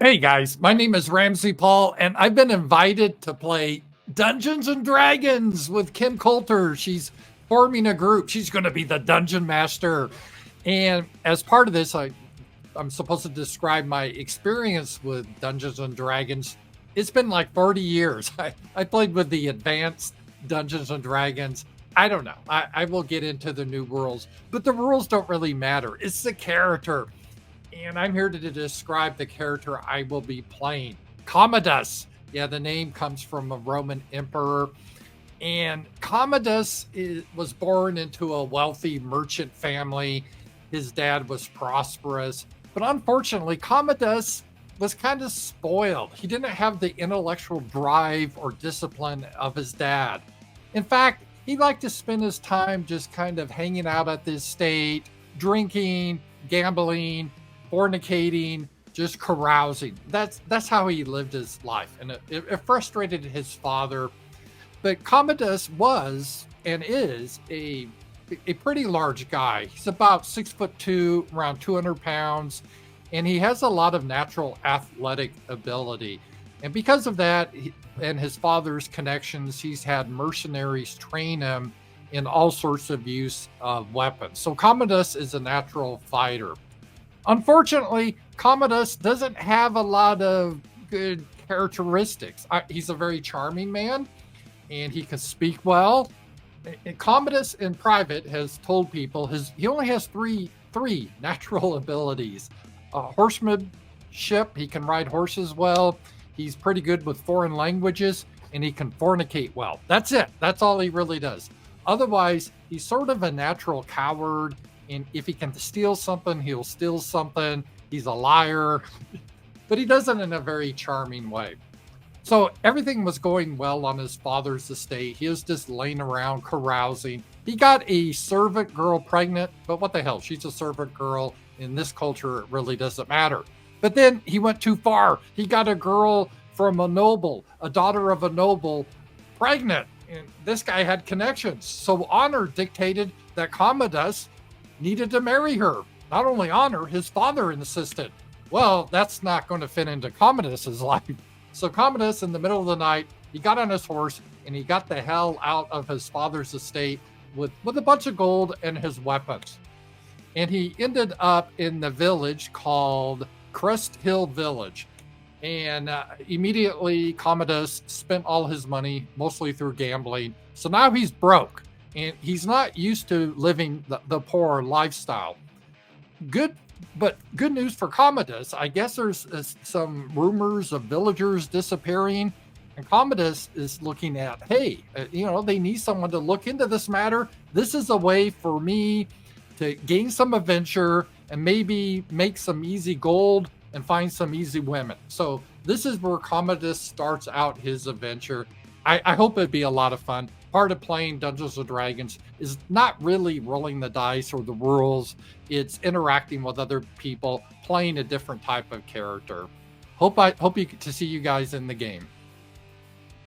Hey guys, my name is Ramsey Paul, and I've been invited to play Dungeons and Dragons with Kim Coulter. She's forming a group. She's going to be the dungeon master. And as part of this, I'm supposed to describe my experience with Dungeons and Dragons. It's been like 40 years. I played with the advanced Dungeons and Dragons. I don't know. I will get into the new rules, but the rules don't really matter. It's the character. And I'm here to describe the character I will be playing. Commodus. Yeah, the name comes from a Roman emperor. And Commodus was born into a wealthy merchant family. His dad was prosperous. But unfortunately, Commodus was kind of spoiled. He didn't have the intellectual drive or discipline of his dad. In fact, he liked to spend his time just kind of hanging out at the estate, drinking, gambling, fornicating, just carousing. That's how he lived his life, and it frustrated his father. But Commodus was and is a pretty large guy. He's about 6'2", around 200 pounds, and he has a lot of natural athletic ability. And because of that, and his father's connections, he's had mercenaries train him in all sorts of use of weapons. So Commodus is a natural fighter. Unfortunately, Commodus doesn't have a lot of good characteristics. He's a very charming man, and he can speak well. And Commodus, in private, has told people he only has three natural abilities: horsemanship. He can ride horses well. He's pretty good with foreign languages, and he can fornicate well. That's it. That's all he really does. Otherwise, he's sort of a natural coward. And if he can steal something, he'll steal something. He's a liar, but he does it in a very charming way. So everything was going well on his father's estate. He was just laying around carousing. He got a servant girl pregnant, but what the hell? She's a servant girl. In this culture, it really doesn't matter. But then he went too far. He got a girl from a noble, a daughter of a noble, pregnant. And this guy had connections. So honor dictated that Commodus needed to marry her. Not only honor, his father insisted. Well, that's not going to fit into Commodus's life. So Commodus, in the middle of the night, he got on his horse and he got the hell out of his father's estate with a bunch of gold and his weapons. And he ended up in the village called Crest Hill Village. And immediately Commodus spent all his money, mostly through gambling. So now he's broke. And he's not used to living the poor lifestyle. Good news for Commodus. I guess there's some rumors of villagers disappearing, and Commodus is looking at, hey, they need someone to look into this matter. This is a way for me to gain some adventure and maybe make some easy gold and find some easy women. So this is where Commodus starts out his adventure. I hope it'd be a lot of fun. Part of playing Dungeons and Dragons is not really rolling the dice or the rules. It's interacting with other people, playing a different type of character. Hope you get to see you guys in the game.